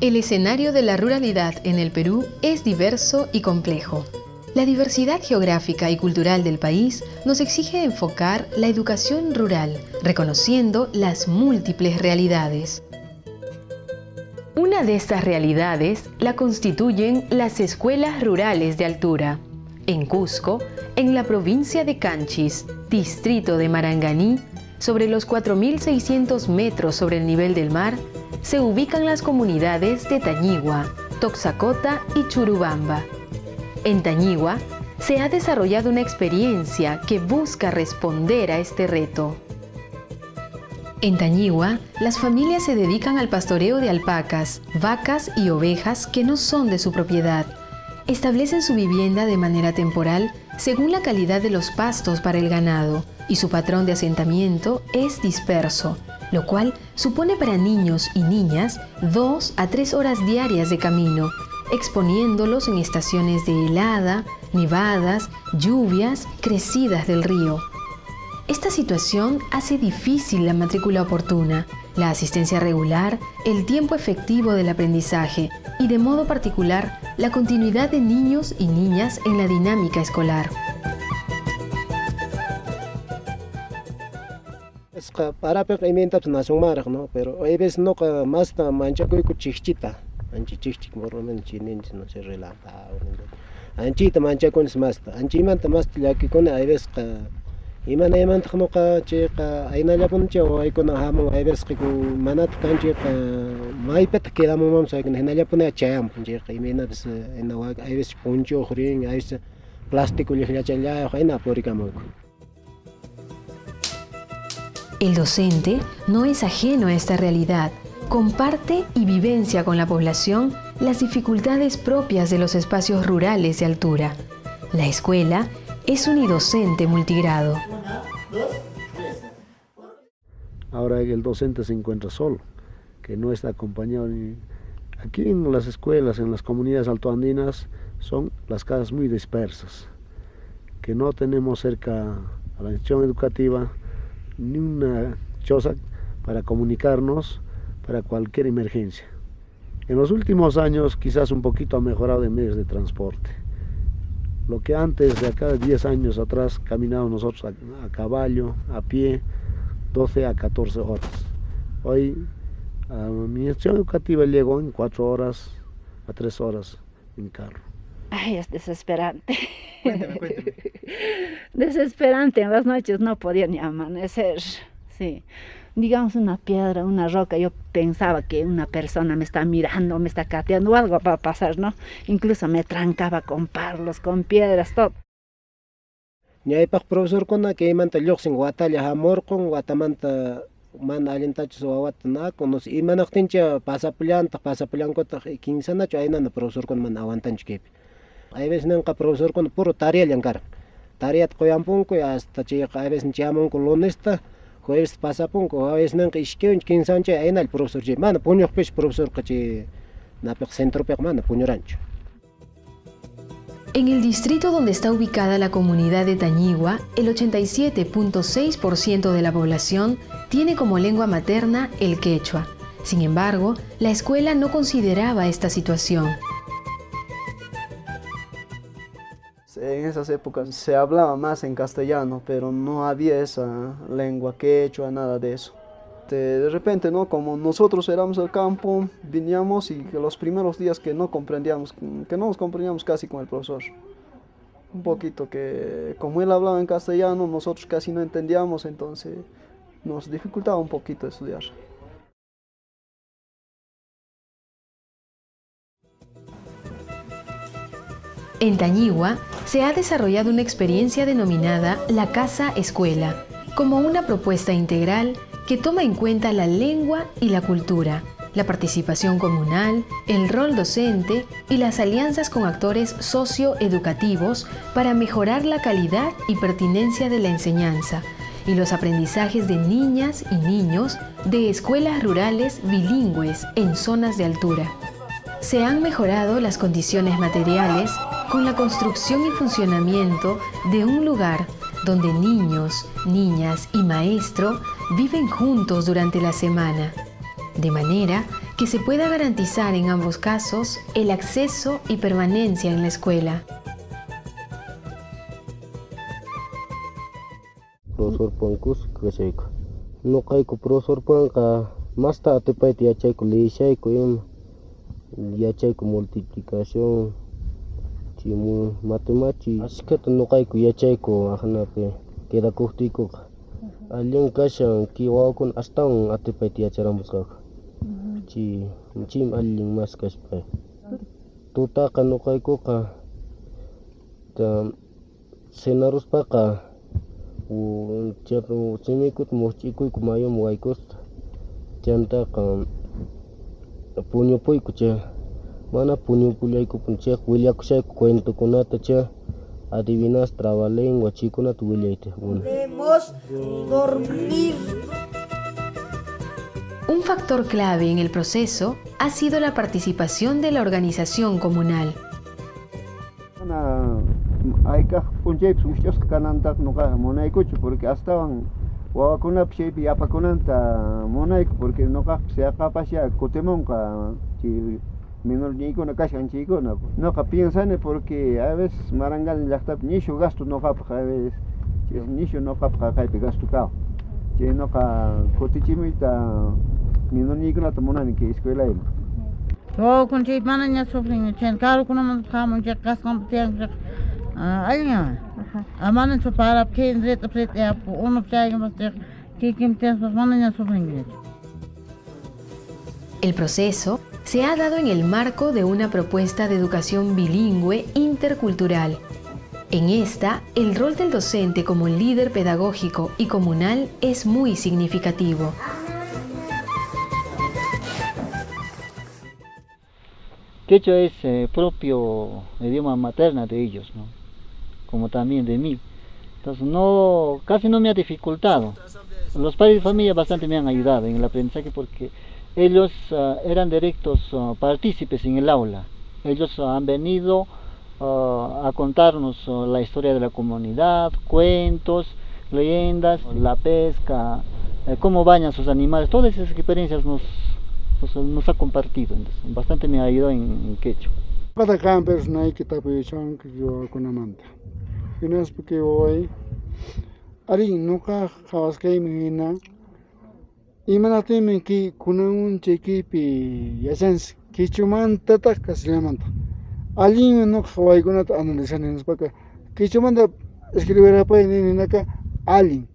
El escenario de la ruralidad en el Perú es diverso y complejo. La diversidad geográfica y cultural del país nos exige enfocar la educación rural, reconociendo las múltiples realidades. Una de estas realidades la constituyen las escuelas rurales de altura. En Cusco, en la provincia de Canchis, distrito de Maranganí, sobre los 4.600 metros sobre el nivel del mar, se ubican las comunidades de Tañigua, Toxacota y Churubamba. En Tañigua se ha desarrollado una experiencia que busca responder a este reto. En Tañigua, las familias se dedican al pastoreo de alpacas, vacas y ovejas que no son de su propiedad. Establecen su vivienda de manera temporal según la calidad de los pastos para el ganado, y su patrón de asentamiento es disperso, lo cual supone para niños y niñas 2 a 3 horas diarias de camino, exponiéndolos en estaciones de helada, nevadas, lluvias, crecidas del río. Esta situación hace difícil la matrícula oportuna, la asistencia regular, el tiempo efectivo del aprendizaje y, de modo particular, la continuidad de niños y niñas en la dinámica escolar. Para inventar nación marca, ¿no? Pero hay veces no que más mancha que chichita, anchi chichik morromen chinin no se relata, anchita mancha con es más, anchimanta más ya que con hay veces que iman no que chica hay na la ponche o hay con hamon hay veces que manat canche que mai pet que la mamá sabe que na la pone chayam chica y mena pues en la hay veces poncho jurín hay veces plástico le ya chaya hay na por icamo. El docente no es ajeno a esta realidad, comparte y vivencia con la población las dificultades propias de los espacios rurales de altura. La escuela es unidocente multigrado. Ahora el docente se encuentra solo, que no está acompañado. Aquí en las escuelas, en las comunidades altoandinas, son las casas muy dispersas, que no tenemos cerca a la institución educativa ni una choza para comunicarnos para cualquier emergencia. En los últimos años quizás un poquito ha mejorado de medios de transporte. Lo que antes, de acá 10 años atrás, caminábamos nosotros a caballo, a pie, 12 a 14 horas. Hoy a mi institución educativa llegó en 4 horas a 3 horas en carro. Ay, es desesperante. Cuénteme. Desesperante, en las noches no podía ni amanecer. Sí. Digamos una piedra, una roca, yo pensaba que una persona me está mirando, me está cateando, algo va a pasar, ¿no? Incluso me trancaba con palos, con piedras, todo. Ñaypaq profesor kuna que imanta lluqsin watalla hamurqun watamanta mana alintachus wawatanaku nos imanaqtincha pasapullankutaq quinsanachu aynana profesor kuna mana aguantanchu kaypi. Hay veces nanqa profesor kuna puro tarea llankar. Tareata qoyanpunku hasta chayqa hay veces chamunku lunesta, jueves pasapunku, a veces nanqa ishkiyunchu quinsancha aynal profesor chay mana puñuqpish profesorqa chay napiq centropiq mana puñuranchu. En el distrito donde está ubicada la comunidad de Tañigua, el 87.6% de la población tiene como lengua materna el quechua. Sin embargo, la escuela no consideraba esta situación. En esas épocas se hablaba más en castellano, pero no había esa lengua quechua, nada de eso. De repente, ¿no? Como nosotros éramos al campo, veníamos y que los primeros días que no nos comprendíamos casi con el profesor. Un poquito que, como él hablaba en castellano, nosotros casi no entendíamos, entonces nos dificultaba un poquito estudiar. En Tañigua se ha desarrollado una experiencia denominada la Casa Escuela, como una propuesta integral que toma en cuenta la lengua y la cultura, la participación comunal, el rol docente y las alianzas con actores socioeducativos para mejorar la calidad y pertinencia de la enseñanza y los aprendizajes de niñas y niños de escuelas rurales bilingües en zonas de altura. Se han mejorado las condiciones materiales con la construcción y funcionamiento de un lugar donde niños, niñas y maestro viven juntos durante la semana, de manera que que se pueda garantizar en ambos casos el acceso y permanencia en la escuela. Profesor Pancus, Kashayko. No caigo profesor Panca, más tarde para ti yachayko leishayko, yachayko multiplicación, chimu matemática. Así que no caigo yachayko, ajanape, queda cortico. Alguien kashan kiwakun hasta un atepeti yacharamos kaka. Chim alguien más kashpe. Tutaka no caigo ka, senarus paka. Semikut mochikuy kumayom waykos chanta kan puño puyku che mana puño pulayku punche willakushay cuento kunata che adivinas trabalengua chikuna tu willayte. Podemos dormir. Un factor clave en el proceso ha sido la participación de la organización comunal. Ayka punchaypis muchos kanantak nuqa munaykuchu porque astawan wawakunapi chaypi apakunanta munayku porque nuqa seaqapasha kutimunqa chi minorniykuna kashanchiykuna nuqa piensani porque a veces Marangal llaqtapi nishu gasto nuqapaq a veces nishu nuqapaq kaypi gasto kaw chay nuqa kutichimuyta minorniykunata munani kay escuelayman. Wawakuna chaypi manaña sufrin chay karukunaman hamun chay kasqanpi tiyanchik Alguien, amana su para que en reta frente a uno que más que quien mañana sufren. El proceso se ha dado en el marco de una propuesta de educación bilingüe intercultural. En esta, el rol del docente como líder pedagógico y comunal es muy significativo. Quechua es propio idioma materna de ellos, ¿no? Como también de mí. Entonces casi no me ha dificultado. Los padres de familia bastante me han ayudado en el aprendizaje porque ellos eran directos partícipes en el aula. Ellos han venido a contarnos la historia de la comunidad, cuentos, leyendas, la pesca, cómo bañan sus animales. Todas esas experiencias nos ha compartido, entonces, bastante me ha ayudado en quechua. Cada campers no hay que tapar que yo con amanta. Y no es porque hoy, ari nunca jamás que me y me la temen que con un chequipi ya sabes que chumanta casi le manta. Alguien no Hawaii con otra analizando en espaca que chumanta escribir a país en acá alguien.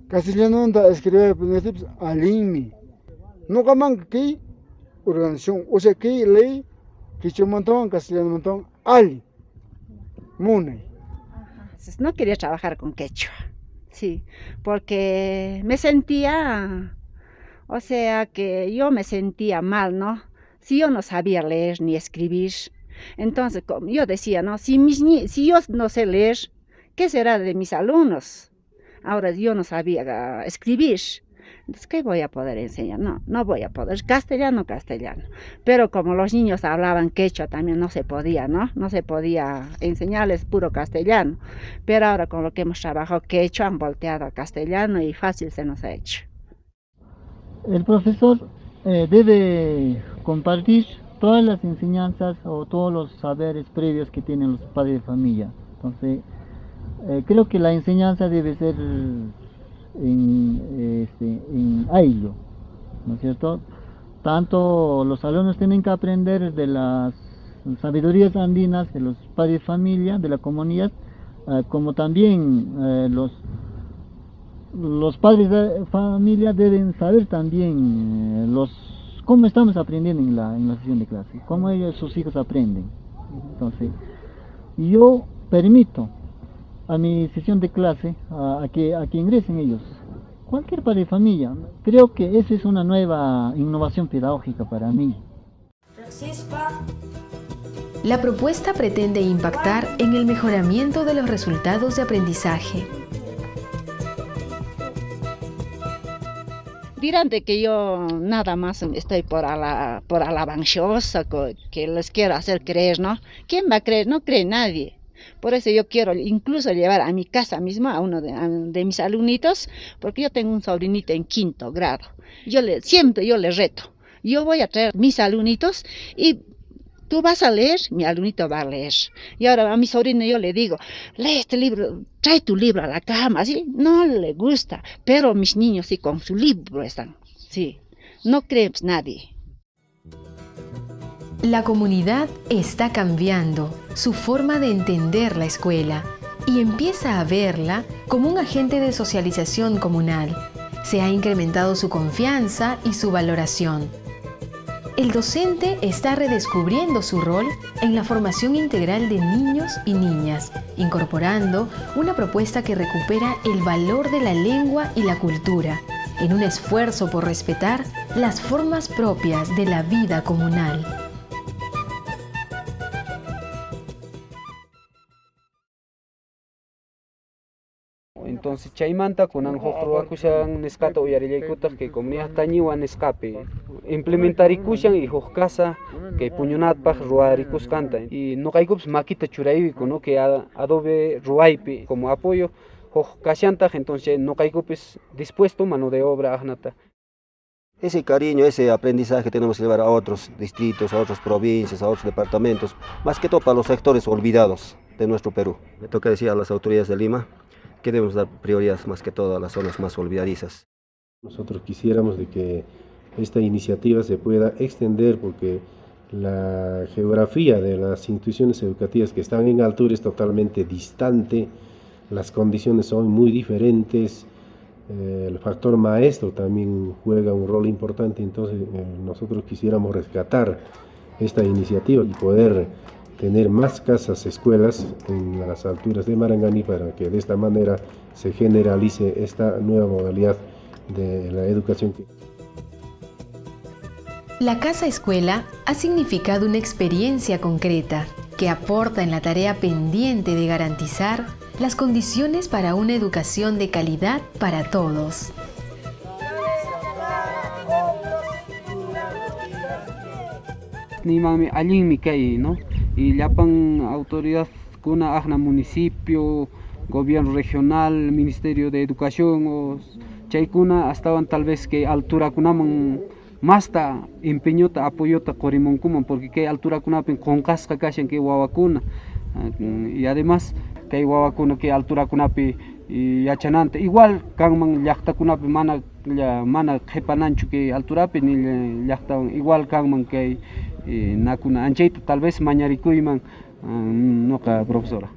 Castellano anda escribir pues alguien. No caman que organización, o sea que ley que yo montón castellano montón ali mune. No quería trabajar con quechua, sí, porque me sentía, o sea que yo me sentía mal, ¿no? Si yo no sabía leer ni escribir, entonces como yo decía, ¿no? Si yo no sé leer, ¿qué será de mis alumnos? Ahora yo no sabía escribir. Entonces, ¿qué voy a poder enseñar? No voy a poder. Castellano. Pero como los niños hablaban quechua, también no se podía, ¿no? No se podía enseñarles puro castellano. Pero ahora con lo que hemos trabajado quechua, han volteado a castellano y fácil se nos ha hecho. El profesor debe compartir todas las enseñanzas o todos los saberes previos que tienen los padres de familia. Entonces, creo que la enseñanza debe ser en ailo, ¿no es cierto? Tanto los alumnos tienen que aprender de las sabidurías andinas de los padres de familia, de la comunidad, como también los padres de familia deben saber también cómo estamos aprendiendo en la sesión de clase, cómo sus hijos aprenden. Entonces, yo permito a mi sesión de clase a que ingresen ellos, cualquier padre de familia. Creo que esa es una nueva innovación pedagógica para mí. La propuesta pretende impactar en el mejoramiento de los resultados de aprendizaje. Dirán de que yo nada más estoy por alabanchosa, que les quiero hacer creer, ¿no? ¿Quién va a creer? No cree nadie. Por eso yo quiero incluso llevar a mi casa mismo a uno de mis alumnitos, porque yo tengo un sobrinito en 5º grado. Siempre yo le reto. yo voy a traer mis alumnitos y tú vas a leer, mi alumnito va a leer. Y ahora a mi sobrino yo le digo, lee este libro, trae tu libro a la cama, así, no le gusta, pero mis niños sí con su libro están, sí, no creemos nadie. La comunidad está cambiando su forma de entender la escuela y empieza a verla como un agente de socialización comunal. Se ha incrementado su confianza y su valoración. El docente está redescubriendo su rol en la formación integral de niños y niñas, incorporando una propuesta que recupera el valor de la lengua y la cultura, en un esfuerzo por respetar las formas propias de la vida comunal. Entonces chaymanta kunan hukruwakushan niskata uyarillaykutaq que comunidad tañiwan escape implementarikushan y hukasa que puñunatpaq ruwarikusqanta y nuqaykupas makita churaywiku no que adobe ruwaypi como apoyo hukashantaq entonces nuqaykupis dispuesto mano de obra ajnata. Ese cariño, ese aprendizaje tenemos que llevar a otros distritos, a otras provincias, a otros departamentos, más que todo para los sectores olvidados de nuestro Perú. Me toca decir a las autoridades de Lima que debemos dar prioridad más que todo a las zonas más olvidadizas. Nosotros quisiéramos de que esta iniciativa se pueda extender porque la geografía de las instituciones educativas que están en altura es totalmente distante, las condiciones son muy diferentes, el factor maestro también juega un rol importante, entonces nosotros quisiéramos rescatar esta iniciativa y poder tener más casas, escuelas en las alturas de Marangani para que de esta manera se generalice esta nueva modalidad de la educación. La casa escuela ha significado una experiencia concreta que aporta en la tarea pendiente de garantizar las condiciones para una educación de calidad para todos. Nimami allinmi kay, ¿no? Y llapan autoridad kuna ajna municipio, gobierno regional, ministerio de educación o chaykuna estaban tal vez que altura kunaman masta empeñota apoyota qorimunkuman porque que altura kunapen qonqasqa kashan que wawakuna y además que wawakuna que altura kunapi yachananta igual kanman llaqtakunapi mana qhipananchu que alturapi ni llaqtawan igual kanman que nakuna anchayta tal vez mañarikuyman nuqa profesora.